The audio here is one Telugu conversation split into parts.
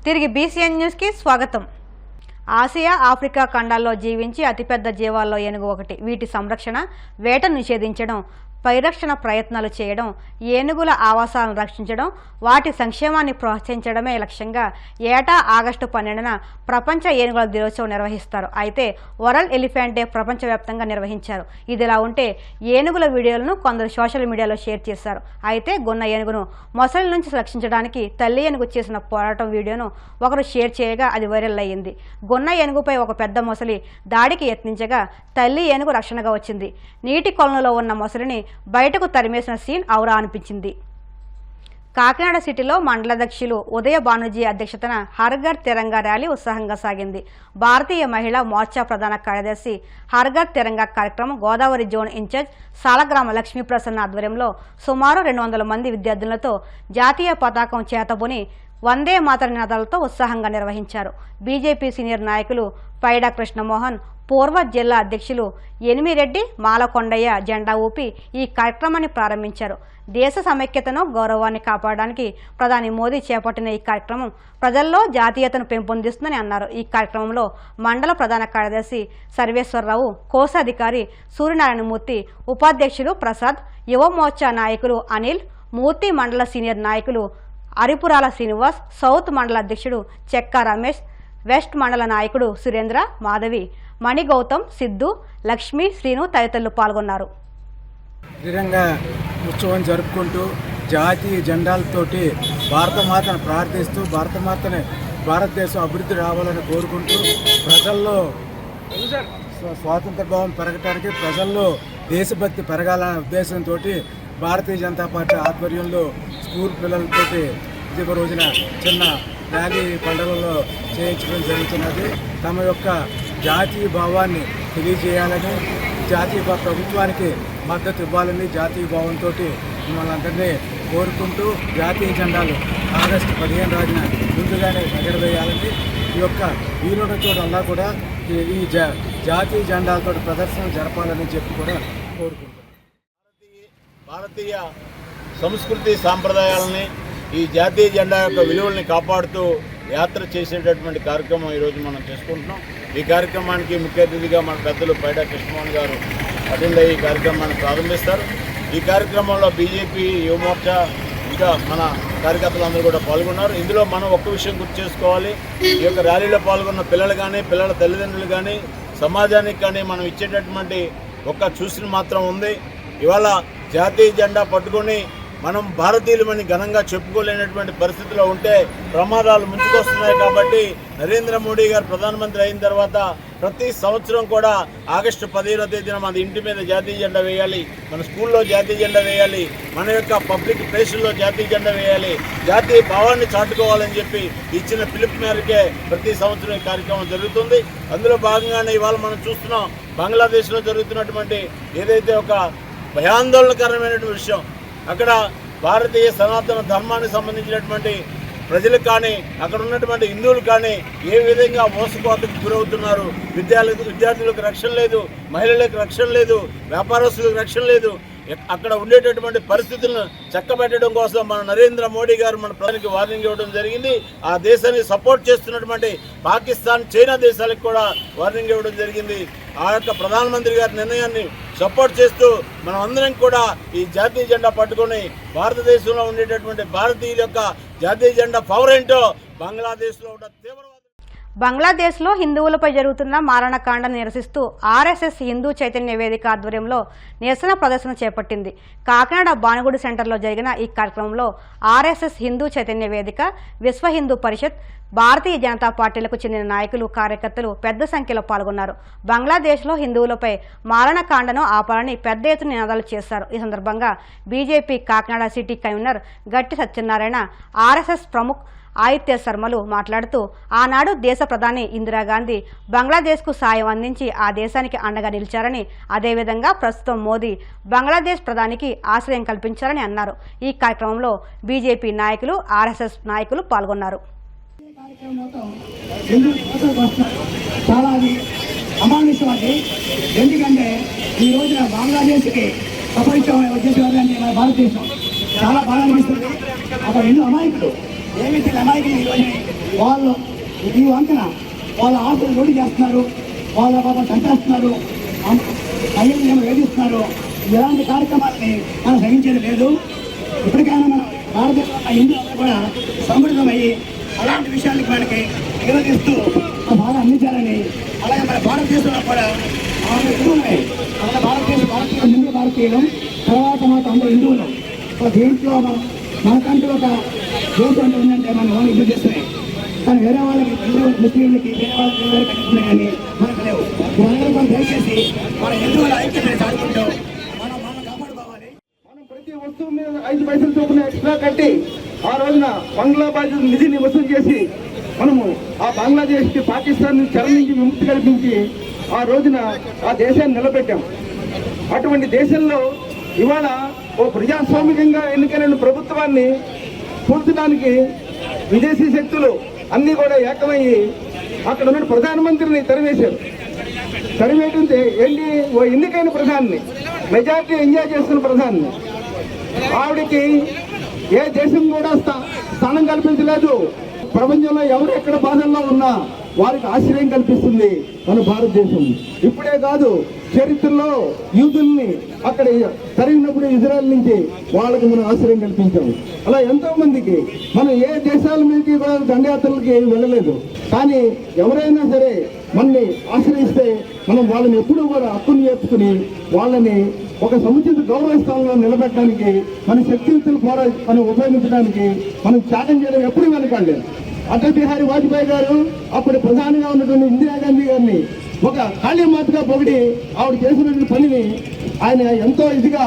తిరిగి బీసీఎన్ న్యూస్కి స్వాగతం. ఆసియా, ఆఫ్రికా ఖండాల్లో జీవించి అతిపెద్ద జీవాల్లో ఏనుగు ఒకటి. వీటి సంరక్షణ, వేటను నిషేధించడం, పరిరక్షణ ప్రయత్నాలు చేయడం, ఏనుగుల ఆవాసాలను రక్షించడం, వాటి సంక్షేమాన్ని ప్రోత్సహించడమే లక్ష్యంగా ఏటా ఆగస్టు 12న ప్రపంచ ఏనుగుల దినోత్సవం నిర్వహిస్తారు. అయితే వరల్డ్ ఎలిఫెంట్ డే ప్రపంచవ్యాప్తంగా నిర్వహించారు. ఇదిలా ఉంటే ఏనుగుల వీడియోలను కొందరు సోషల్ మీడియాలో షేర్ చేశారు. అయితే గొన్న ఏనుగును మొసలి నుంచి రక్షించడానికి తల్లి ఏనుగు చేసిన పోరాటం వీడియోను ఒకరు షేర్ చేయగా అది వైరల్ అయ్యింది. గొన్న ఏనుగుపై ఒక పెద్ద మొసలి దాడికి యత్నించగా తల్లి ఏనుగు రక్షణగా వచ్చింది. నీటి కొలనులో ఉన్న మొసలిని బయటకు తరిమేసిన సీన్ ఔరా అనిపించింది. కాకినాడ సిటీలో మండలాధ్యక్షులు ఉదయ భానుజీ అధ్యక్షతన హర్ ఘర్ తిరంగా ర్యాలీ ఉత్సాహంగా సాగింది. భారతీయ మహిళా మోర్చా ప్రధాన కార్యదర్శి హర్ ఘర్ తిరంగా కార్యక్రమం గోదావరి జోన్ ఇన్ఛార్జ్ సాలగ్రామ లక్ష్మీప్రసన్న ఆధ్వర్యంలో సుమారు 200 మంది విద్యార్థులతో జాతీయ పతాకం చేతబుని వందే మాతర నినాదాలతో ఉత్సాహంగా నిర్వహించారు. బీజేపీ సీనియర్ నాయకులు పైడా కృష్ణమోహన్, పూర్వ జిల్లా అధ్యక్షులు ఎనిమిరెడ్డి మాలకొండయ్య జెండా ఊపి ఈ కార్యక్రమాన్ని ప్రారంభించారు. దేశ సమైక్యతను, గౌరవాన్ని కాపాడడానికి ప్రధాని మోదీ చేపట్టిన ఈ కార్యక్రమం ప్రజల్లో జాతీయతను పెంపొందిస్తుందని అన్నారు. ఈ కార్యక్రమంలో మండల ప్రధాన కార్యదర్శి సర్వేశ్వరరావు, కోశాధికారి సూర్యనారాయణమూర్తి, ఉపాధ్యక్షులు ప్రసాద్, యువ మోర్చా నాయకులు అనిల్ మూర్తి, మండల సీనియర్ నాయకులు అరిపురాల శ్రీనివాస్, సౌత్ మండల అధ్యక్షుడు చెక్కా రమేష్, వెస్ట్ మండల నాయకుడు సురేంద్ర, మాధవి, మణి గౌతమ్, సిద్ధు, లక్ష్మి, శ్రీను తదితరులు పాల్గొన్నారు. తిరంగా ఉత్సవం జరుపుకుంటూ జాతీయ జెండాలతోటి భారతమాతను ప్రార్థిస్తూ భారతదేశం అభివృద్ధి రావాలని కోరుకుంటూ ప్రజల్లో స్వాతంత్ర భావం పెరగటానికి, ప్రజల్లో దేశభక్తి పెరగాలనే ఉద్దేశంతో భారతీయ జనతా పార్టీ ఆధ్వర్యంలో స్కూల్ పిల్లలతోటి ఇదిగో రోజున చిన్న ర్యాలీ పండుగల్లో చేయించడం జరుగుతున్నది. తమ యొక్క జాతీయ భావాన్ని తెలియజేయాలని, జాతీయ ప్రభుత్వానికి మద్దతు ఇవ్వాలని జాతీయ భావంతో మిమ్మల్ని అందరినీ కోరుకుంటూ జాతీయ జెండాలు ఆగస్టు 15 రోజున ముందుగానే ఎగరవేయాలని, ఈ యొక్క వీలున్న చోటల్లా కూడా ఈ జాతీయ జెండాలతో ప్రదర్శన జరపాలని చెప్పి కూడా కోరుకుంటున్నాం. భారతీయ సంస్కృతి సాంప్రదాయాలని, ఈ జాతీయ జెండా యొక్క విలువల్ని కాపాడుతూ యాత్ర చేసేటటువంటి కార్యక్రమం ఈరోజు మనం చేసుకుంటున్నాం. ఈ కార్యక్రమానికి ముఖ్య అతిథిగా మన పెద్దలు పైడా కృష్ణమోహన్ గారు అటెండ్ అయ్యి ఈ కార్యక్రమాన్ని ప్రారంభిస్తారు. ఈ కార్యక్రమంలో బీజేపీ, యువ మోర్చా, ఇంకా మన కార్యకర్తలందరూ కూడా పాల్గొన్నారు. ఇందులో మనం ఒక్క విషయం గుర్తు చేసుకోవాలి. ఈ యొక్క ర్యాలీలో పాల్గొన్న పిల్లలు కానీ, పిల్లల తల్లిదండ్రులు కానీ, సమాజానికి కానీ మనం ఇచ్చేటటువంటి ఒక్క సూచన మాత్రం ఉంది. ఇవాళ జాతీయ జెండా పట్టుకొని మనం భారతీయులమని ఘనంగా చెప్పుకోలేనటువంటి పరిస్థితిలో ఉంటే ప్రమాదాలు ముంచుకొస్తున్నాయి. కాబట్టి నరేంద్ర మోడీ గారు ప్రధానమంత్రి అయిన తర్వాత ప్రతి సంవత్సరం కూడా ఆగస్టు 15వ తేదీన మన ఇంటి మీద జాతీయ జెండా వేయాలి, మన స్కూల్లో జాతీయ జెండా వేయాలి, మన యొక్క పబ్లిక్ ప్లేసుల్లో జాతీయ జెండా వేయాలి, జాతీయ భావాన్ని చాటుకోవాలని చెప్పి ఇచ్చిన పిలుపు మేరకే ప్రతి సంవత్సరం ఈ కార్యక్రమం జరుగుతుంది. అందులో భాగంగానే ఇవాళ మనం చూస్తున్నాం, బంగ్లాదేశ్లో జరుగుతున్నటువంటి ఏదైతే ఒక భయాందోళనకరమైనటువంటి విషయం, అక్కడ భారతీయ సనాతన ధర్మానికి సంబంధించినటువంటి ప్రజలకు కానీ, అక్కడ ఉన్నటువంటి హిందువులు కానీ ఏ విధంగా మోసపోతకు గురవుతున్నారు. విద్యార్థులకు రక్షణ లేదు, మహిళలకు రక్షణ లేదు, వ్యాపారస్తులకు రక్షణ లేదు. అక్కడ ఉండేటటువంటి పరిస్థితులను చక్కబెట్టడం కోసం మన నరేంద్ర మోడీ గారు మన ప్రజలకు వార్నింగ్ ఇవ్వడం జరిగింది. ఆ దేశాన్ని సపోర్ట్ చేస్తున్నటువంటి పాకిస్తాన్, చైనా దేశాలకు కూడా వార్నింగ్ ఇవ్వడం జరిగింది. ఆ యొక్క ప్రధానమంత్రి గారి నిర్ణయాన్ని సపోర్ట్ చేస్తూ మనం అందరం కూడా ఈ జాతీయ జెండా పట్టుకొని భారతదేశంలో ఉండేటటువంటి భారతీయుల యొక్క జాతీయ జెండా పవర్ ఏంటో బంగ్లాదేశ్లో ఉన్న తీవ్రవాద బంగ్లాదేశ్లో హిందువులపై జరుగుతున్న మారణకాండను నిరసిస్తూ ఆర్ఎస్ఎస్ హిందూ చైతన్య వేదిక ఆధ్వర్యంలో నిరసన ప్రదర్శన చేపట్టింది. కాకినాడ బానుగుడి సెంటర్లో జరిగిన ఈ కార్యక్రమంలో ఆర్ఎస్ఎస్ హిందూ చైతన్య వేదిక, విశ్వ హిందూ పరిషత్, భారతీయ జనతా పార్టీలకు చెందిన నాయకులు, కార్యకర్తలు పెద్ద సంఖ్యలో పాల్గొన్నారు. బంగ్లాదేశ్లో హిందువులపై మారణకాండను ఆపాలని పెద్ద ఎత్తున నినాదాలు చేశారు. ఈ సందర్భంగా బీజేపీ కాకినాడ సిటీ కన్వీనర్ గట్టి సత్యనారాయణ, ఆర్ఎస్ఎస్ ప్రముఖ్ ఆదిత్య శర్మలు మాట్లాడుతూ ఆనాడు దేశ ప్రధాని ఇందిరాగాంధీ బంగ్లాదేశ్కు సాయం అందించి ఆ దేశానికి అండగా నిలిచారని, అదేవిధంగా ప్రస్తుతం మోదీ బంగ్లాదేశ్ ప్రధానికి ఆశ్రయం కల్పించారని అన్నారు. ఈ కార్యక్రమంలో బీజేపీ నాయకులు, ఆర్ఎస్ఎస్ నాయకులు పాల్గొన్నారు. ఎందుకంటే ఈ రోజున బంగ్లాదేశ్కి ప్రపంచం వచ్చేసి భారతదేశం చాలా బాగా అనిపిస్తుంది. అక్కడ ఎన్నో అమాయకులు ఏవైతే అమాయకులు ఈరోజు వాళ్ళు ఈ వంతన వాళ్ళ ఆస్తులు లోటు చేస్తున్నారు, వాళ్ళ పాప చంపేస్తున్నారు, అయ్యని వేధిస్తున్నారు. ఇలాంటి కార్యక్రమాలని మనం సహించేది లేదు. ఇప్పటికైనా మనం భారతదేశంలో హిందువులు కూడా సంఘటితమయ్యి అలాంటి విషయానికి మనకి నిరోధిస్తూ బాగా అందించాలని, అలాగే మన భారతదేశంలో కూడా హిందువులే, అలాగే భారతీయులు హిందూ భారతీయులు, తర్వాత మాకు అందరూ హిందువులు. దీంట్లో మనకంటూ ఒక దేశం ఉందంటే మన వాళ్ళు హిందూ దేశమే. కానీ వేరే వాళ్ళకి ముస్లింలకి వేరే వాళ్ళకి వేరే కనిపిస్తున్నాయి కానీ మనకు లేవు. మనందరూ కూడా దయచేసి మన హిందువుల ఐక్యతని సాగుకుంటూ మనం కాపాడుకోవాలి. మనం ప్రతి వస్తువు మీద 5 పైసలు చొప్పున ఎక్స్ట్రా కట్టి ఆ రోజున బంగ్లాదేశ్ నిధిని వసూలు చేసి మనము ఆ బంగ్లాదేశ్కి పాకిస్తాన్ చెర నుంచి విముక్తి కల్పించి ఆ రోజున ఆ దేశాన్ని నిలబెట్టాం. అటువంటి దేశంలో ఇవాళ ఓ ప్రజాస్వామికంగా ఎన్నికైన ప్రభుత్వాన్ని కూల్చడానికి విదేశీ శక్తులు అన్నీ కూడా ఏకమయ్యి అక్కడ ఉన్న ప్రధానమంత్రిని తరివేశారు. తరివేయడంతో ఏంటి, ఓ ఎన్నికైన ప్రధాని, మెజార్టీ ఎంజాయ్ చేస్తున్న ప్రధాని, ఆవిడకి ఏ దేశం కూడా స్థానం కల్పించలేదు. ప్రపంచంలో ఎవరు ఎక్కడ బాధల్లో ఉన్నా వారికి ఆశ్రయం కల్పిస్తుంది మన భారతదేశం. ఇప్పుడే కాదు, చరిత్రలో యూదుల్ని అక్కడ తరిగినప్పుడు ఇజ్రాయెల్ నుంచి వాళ్ళకి మనం ఆశ్రయం కల్పించాము. అలా ఎంతో మందికి మనం ఏ దేశాల మీదకి కూడా దండయాత్రలకి వెళ్ళలేదు. కానీ ఎవరైనా సరే మనని ఆశ్రయిస్తే మనం వాళ్ళని ఎప్పుడూ కూడా హక్కును చేర్చుకుని వాళ్ళని ఒక సముచిత గౌరవ స్థానంలో నిలబెట్టడానికి మన శక్తియుక్తులు మనం ఉపయోగించడానికి మనం త్యాగం చేయడం ఎప్పుడు వెనకాడలేదు. అటల్ బిహారీ వాజ్పేయి గారు అప్పుడు ప్రధానిగా ఉన్నటువంటి ఇందిరాగాంధీ గారిని ఒక కాళీమాతగా పొగిడి ఆవిడ చేసినటువంటి పనిని ఆయన ఎంతో ఇదిగా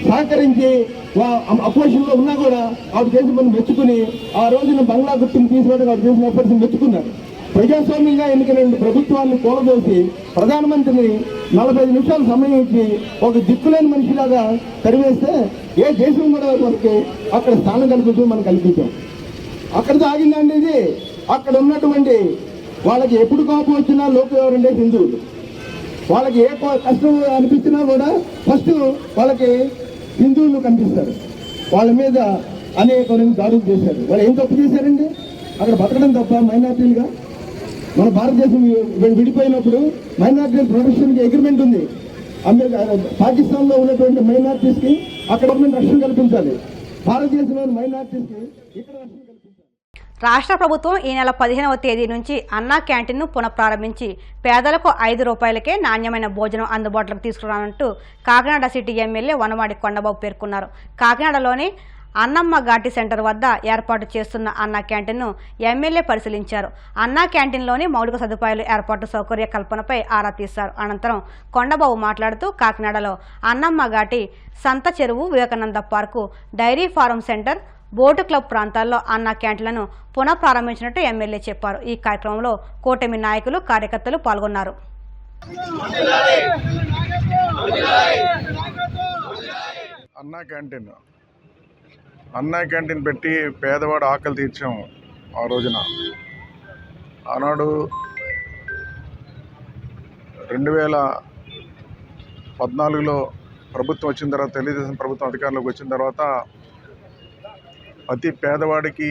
సహకరించి అపోజిషన్లో ఉన్నా కూడా ఆవిడ చేసిన పని మెచ్చుకుని ఆ రోజున బంగ్లా గుర్తింపు తీసుకోవడానికి ఆవిడ చేసిన ఎఫర్ట్స్ మెచ్చుకున్నారు. ప్రజాస్వామ్యంగా ఎన్నికైన ప్రభుత్వాన్ని కూలదోసి ప్రధానమంత్రిని 45 నిమిషాలు సమయం ఇచ్చి ఒక దిక్కులేని మనిషిలాగా తరివేస్తే ఏ దేశం కూడా మనకి అక్కడ స్థానం కల్పించడం మనం కల్పించాం. అక్కడితో ఆగిందండి ఇది. అక్కడ ఉన్నటువంటి వాళ్ళకి ఎప్పుడు కోపం వచ్చినా లోకం ఎవరంటే హిందువులు. వాళ్ళకి ఏ కష్టం అనిపించినా కూడా ఫస్ట్ వాళ్ళకి హిందువులు కనిపిస్తారు. వాళ్ళ మీద అనేక దాడులు చేశారు. వాళ్ళు ఏం తప్పు చేశారండి? అక్కడ బతకడం తప్ప మైనార్టీలుగా. మన భారతదేశం విడిపోయినప్పుడు మైనార్టీ ప్రొటెక్షన్కి అగ్రిమెంట్ ఉంది. పాకిస్తాన్లో ఉన్నటువంటి మైనార్టీస్కి అక్కడ రక్షణ కల్పించాలి, భారతదేశంలోని మైనార్టీస్కి ఇక్కడ రక్షణ కల్పించాలి. రాష్ట్ర ప్రభుత్వం ఈ నెల 15వ తేదీ నుంచి అన్నా క్యాంటీన్ను పునఃప్రారంభించి పేదలకు 5 రూపాయలకే నాణ్యమైన భోజనం అందుబాటులోకి తీసుకురానుంటూ కాకినాడ సిటీ ఎమ్మెల్యే వనమాడి కొండబాబు పేర్కొన్నారు. కాకినాడలోని అన్నమ్మ ఘాటి సెంటర్ వద్ద ఏర్పాటు చేస్తున్న అన్నా క్యాంటీన్ను ఎమ్మెల్యే పరిశీలించారు. అన్నా క్యాంటీన్లోని మౌలిక సదుపాయాలు ఏర్పాటు సౌకర్య కల్పనపై ఆరా తీశారు. అనంతరం కొండబాబు మాట్లాడుతూ కాకినాడలో Annamma Ghati, Santha Cheruvu, Vivekananda park, dairy farm center, boat club ప్రాంతాల్లో అన్నా క్యాంటీన్లను పునఃప్రారంభించినట్టు ఎమ్మెల్యే చెప్పారు. ఈ కార్యక్రమంలో కూటమి నాయకులు, కార్యకర్తలు పాల్గొన్నారు. అన్నా క్యాంటీన్ పెట్టి పేదవాడు ఆకలి తీర్చాము. ఆ రోజున ఆనాడు 2014లో ప్రభుత్వం వచ్చిన తర్వాత, తెలుగుదేశం ప్రభుత్వం అధికారంలోకి వచ్చిన తర్వాత ప్రతి పేదవాడికి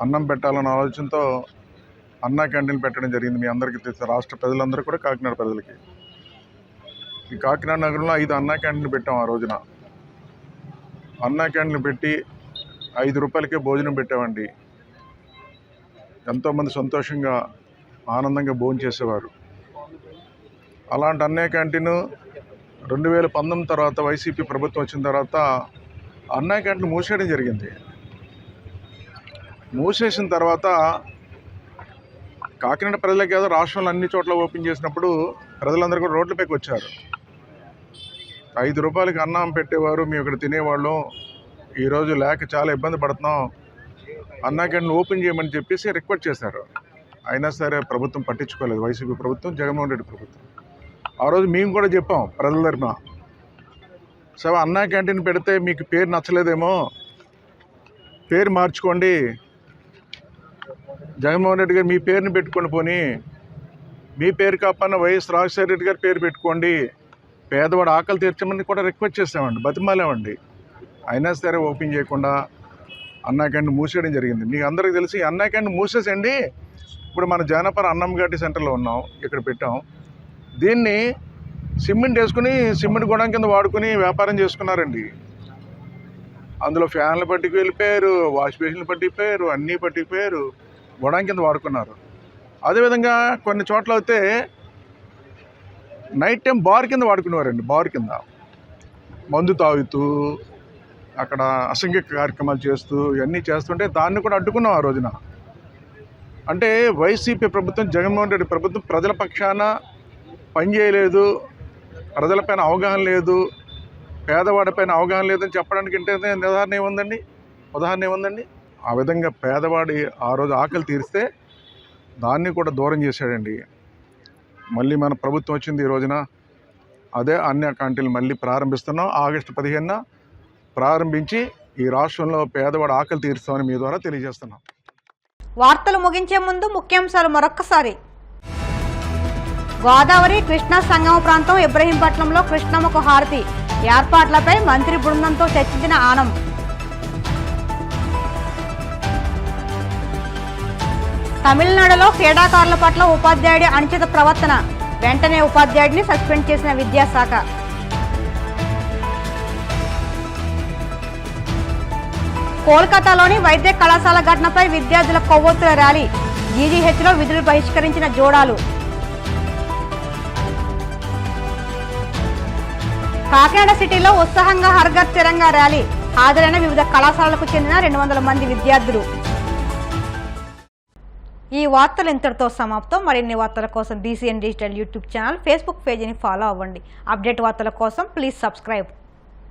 అన్నం పెట్టాలన్న ఆలోచనతో అన్నా క్యాంటీన్ పెట్టడం జరిగింది. మీ అందరికీ తెలుసు, రాష్ట్ర ప్రజలందరూ కూడా, కాకినాడ ప్రజలకి. ఈ కాకినాడ నగరంలో 5 అన్నా క్యాంటీన్లు పెట్టాం. ఆ రోజున అన్నా క్యాంటీన్లు పెట్టి 5 రూపాయలకే భోజనం పెట్టామండి. ఎంతోమంది సంతోషంగా, ఆనందంగా భోజనం చేసేవారు. అలాంటి అన్నా క్యాంటీను 2019 తర్వాత వైసీపీ ప్రభుత్వం వచ్చిన తర్వాత అన్నా క్యాంటీన్ మూసేయడం జరిగింది. మూసేసిన తర్వాత కాకినాడ ప్రజలకి ఏదో రాష్ట్రంలో అన్ని చోట్ల ఓపెన్ చేసినప్పుడు ప్రజలందరూ కూడా రోడ్లపైకి వచ్చారు. 5 రూపాయలకి అన్నం పెట్టేవారు, మేము ఇక్కడ తినేవాళ్ళం, ఈరోజు లేక చాలా ఇబ్బంది పడుతున్నాం, అన్నా క్యాంటీన్ ఓపెన్ చేయమని చెప్పేసి రిక్వెస్ట్ చేశారు. అయినా సరే ప్రభుత్వం పట్టించుకోలేదు. వైసీపీ ప్రభుత్వం, జగన్మోహన్ రెడ్డి ప్రభుత్వం. ఆ రోజు మేము కూడా చెప్పాం ప్రజల తరఫున, సరే అన్నా క్యాంటీన్ పెడితే మీకు పేరు నచ్చలేదేమో, పేరు మార్చుకోండి, జగన్మోహన్ రెడ్డి గారు మీ పేరుని పెట్టుకొని పోని, మీ పేరు కాపన్న వైఎస్ రాజశేఖర రెడ్డి గారి పేరు పెట్టుకోండి, పేదవాడు ఆకలి తీర్చమని కూడా రిక్వెస్ట్ చేసామండి, బతిమాలేమండి. అయినా సరే ఓపెన్ చేయకుండా అన్నా క్యాంటీన్ మూసేయడం జరిగింది. మీకు అందరికీ తెలిసి అన్నా క్యాంటీన్ మూసేసండి. ఇప్పుడు మన జానపర అన్నంగడ్డి సెంటర్లో ఉన్నాం, ఇక్కడ పెట్టాం. దీన్ని సిమెంట్ వేసుకుని సిమెంట్ గోడం కింద వాడుకుని వ్యాపారం చేసుకున్నారండి. అందులో ఫ్యాన్లు పట్టుకు వెళ్ళిపోయారు, వాష్ బేసిన్లు పట్టిపోయారు, అన్నీ పట్టిపోయారు, గోడం కింద వాడుకున్నారు. అదేవిధంగా కొన్ని చోట్ల అయితే నైట్ టైం బార్ కింద వాడుకునేవారండి. బార్ కింద మందు తాగుతూ అక్కడ అసంఘిక కార్యక్రమాలు చేస్తూ ఇవన్నీ చేస్తుంటే దాన్ని కూడా అడ్డుకున్నాం ఆ రోజున. అంటే వైసీపీ ప్రభుత్వం, జగన్మోహన్ రెడ్డి ప్రభుత్వం ప్రజల పక్షాన పనిచేయలేదు, ప్రజలపైన అవగాహన లేదు, పేదవాడిపైన అవగాహన లేదని చెప్పడానికి ఉదాహరణ ఏముందండి. ఆ విధంగా పేదవాడి ఆ రోజు ఆకలి తీరిస్తే దాన్ని కూడా దూరం చేశాడండి. మళ్ళీ మన ప్రభుత్వం వచ్చింది ఈ రోజున, అదే అన్న క్యాంటీన్లు మళ్ళీ ప్రారంభిస్తున్నాం. ఆగస్టు 15న ప్రారంభించి ఈ రాష్ట్రంలో పేదవాడి ఆకలి తీరుస్తామని మీ ద్వారా తెలియజేస్తున్నాం. వార్తలు ముగించే ముందు ముఖ్యాంశాలు మరొక్కసారి. గోదావరి కృష్ణా సంగమ ప్రాంతం ఇబ్రహీంపట్నంలో కృష్ణమ్మకు హారతి, ఏర్పాట్లపై మంత్రి బృందంతో చర్చించిన ఆనం. తమిళనాడులో క్రీడాకారుల పట్ల ఉపాధ్యాయుడి అనుచిత ప్రవర్తన, వెంటనే ఉపాధ్యాయుడిని సస్పెండ్ చేసిన విద్యాశాఖ. కోల్కతాలోని వైద్య కళాశాల ఘటనపై విద్యార్థుల కొవ్వొత్తుల ర్యాలీ, జీజీహెచ్లో విధులు బహిష్కరించిన జోడాలు. కాకినాడ సిటీలో ఉత్సాహంగా హర్ఘర్ తిరంగా ర్యాలీ, హాజరైన వివిధ కళాశాలలకు చెందిన 200 మంది విద్యార్థులు. ఈ వార్తలు ఇంతటితో సమాప్తం. మరిన్ని వార్తల కోసం DCN digital YouTube channel, Facebook పేజీని ఫాలో అవ్వండి. అప్డేట్ వార్తల కోసం ప్లీజ్ సబ్స్క్రైబ్.